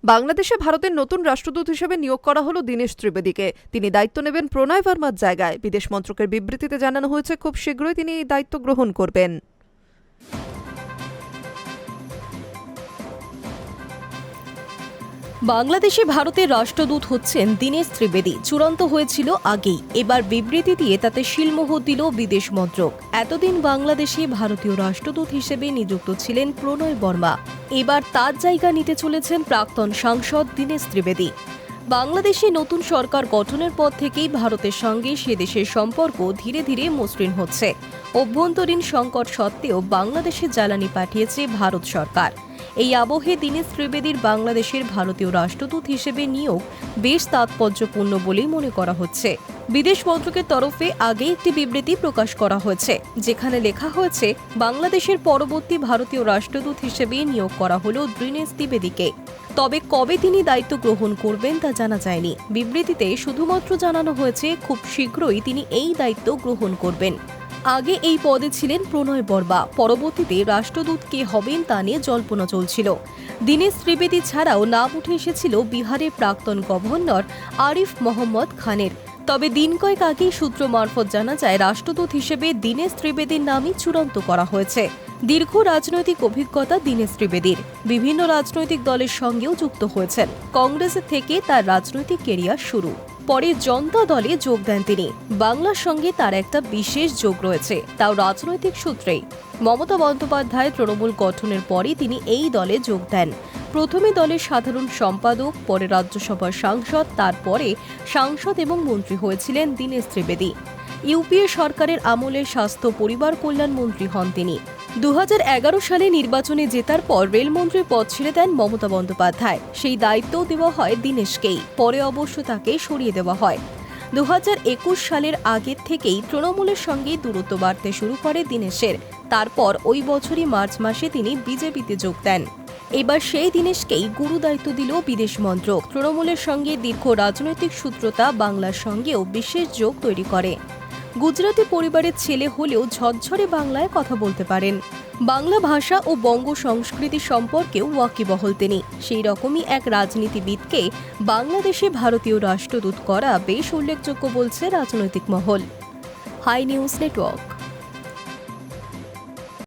বাংলাদেশে ভারতের নতুন রাষ্ট্রদূত হিসেবে নিয়োগ করা হলো দীনেশ ত্রিবেদীকে। তিনি দায়িত্ব নেবেন প্রণয় ভার্মার জায়গায়। বিদেশ মন্ত্রকের বিবৃতিতে জানানো হয়েছে খুব শীঘ্রই তিনি এই দায়িত্ব গ্রহণ করবেন। বাংলাদেশে ভারতের রাষ্ট্রদূত হচ্ছেন দীনেশ ত্রিবেদী। চূড়ান্ত হয়েছিল আগেই, এবার বিবৃতি দিয়ে তাতে শিলমোহর দিল বিদেশ মন্ত্রক। এতদিন বাংলাদেশে ভারতীয় রাষ্ট্রদূত হিসেবে নিযুক্ত ছিলেন প্রণয় বর্মা। এবার তার জায়গা নিতে চলেছেন প্রাক্তন সাংসদ দীনেশ ত্রিবেদী। বাংলাদেশে নতুন সরকার গঠনের পর থেকেই ভারতের সঙ্গে সে দেশের সম্পর্ক ধীরে ধীরে মসৃণ হচ্ছে। অভ্যন্তরীণ সংকট সত্ত্বেও বাংলাদেশে জ্বালানি পাঠিয়েছে ভারত সরকার। এই আবহে দীনেশ ত্রিবেদীর বাংলাদেশের ভারতীয় রাষ্ট্রদূত হিসেবে নিয়োগ বেশ তাৎপর্যপূর্ণ বলেই মনে করা হচ্ছে। বিদেশ মন্ত্রকের তরফে আগে একটি বিবৃতি প্রকাশ করা হয়েছে, যেখানে লেখা হয়েছে বাংলাদেশের পরবর্তী ভারতীয় রাষ্ট্রদূত হিসেবে নিয়োগ করা হলো দীনেশ ত্রিবেদীকে। তবে কবে তিনি দায়িত্ব গ্রহণ করবেন তা জানা যায়নি। বিবৃতিতে শুধুমাত্র জানানো হয়েছে খুব শীঘ্রই তিনি এই দায়িত্ব গ্রহণ করবেন। আগে এই পদে ছিলেন প্রণয় বর্মা। পরবর্তীতে রাষ্ট্রদূত কে হবেন তা নিয়ে জল্পনা চলছিল। দীনেশ ত্রিবেদী ছাড়াও নাম উঠে এসেছিল বিহারের প্রাক্তন গভর্নর আরিফ মোহাম্মদ খানের। তবে দিন কয়েক আগেই সূত্র মারফত জানা যায় রাষ্ট্রদূত হিসেবে দীনেশ ত্রিবেদীর নামই চূড়ান্ত করা হয়েছে। দীর্ঘ রাজনৈতিক অভিজ্ঞতা দীনেশ ত্রিবেদীর। বিভিন্ন রাজনৈতিক দলের সঙ্গেও যুক্ত হয়েছেন। কংগ্রেস থেকে তার রাজনৈতিক কেরিয়ার শুরু। পরে জনতা দলে যোগ দেন তিনি। বাংলার সঙ্গে তার একটা বিশেষ যোগ রয়েছে, তাও রাজনৈতিক সূত্রেই। মমতা বন্দ্যোপাধ্যায় তৃণমূল গঠনের পরই তিনি এই দলে যোগ দেন। প্রথমে দলের সাধারণ সম্পাদক, পরে রাজ্যসভার সাংসদ, তারপরে সাংসদ এবং মন্ত্রী হয়েছিলেন দীনেশ ত্রিবেদী। ইউপিএ সরকারের আমলে স্বাস্থ্য পরিবার কল্যাণ মন্ত্রী হন তিনি। 2011 সালে নির্বাচনে জেতার পর রেলমন্ত্রীর পদ ছেড়ে দেন মমতা বন্দ্যোপাধ্যায়। সেই দায়িত্বও দেওয়া হয় দীনেশকেই। পরে অবশ্য তাকে সরিয়ে দেওয়া হয়। 2021 সালের আগের থেকেই তৃণমূলের সঙ্গে দূরত্ব বাড়তে শুরু করে দীনেশের। তারপর ওই বছরই মার্চ মাসে তিনি বিজেপিতে যোগ দেন। এবার সেই দীনেশকেই গুরু দায়িত্ব দিল বিদেশ মন্ত্রক। তৃণমূলের সঙ্গে দীর্ঘ রাজনৈতিক সূত্রতা বাংলার সঙ্গেও বিশেষ যোগ তৈরি করে। গুজরাটি পরিবারের ছেলে হলেও ঝরঝরে বাংলায় কথা বলতে পারেন। বাংলা ভাষা ও বঙ্গ সংস্কৃতি সম্পর্কেও ওয়াকিবহল তিনি। সেই রকমই এক রাজনীতিবিদকে বাংলাদেশে ভারতীয় রাষ্ট্রদূত করা বেশ উল্লেখযোগ্য বলছে রাজনৈতিক মহল। Hi News network.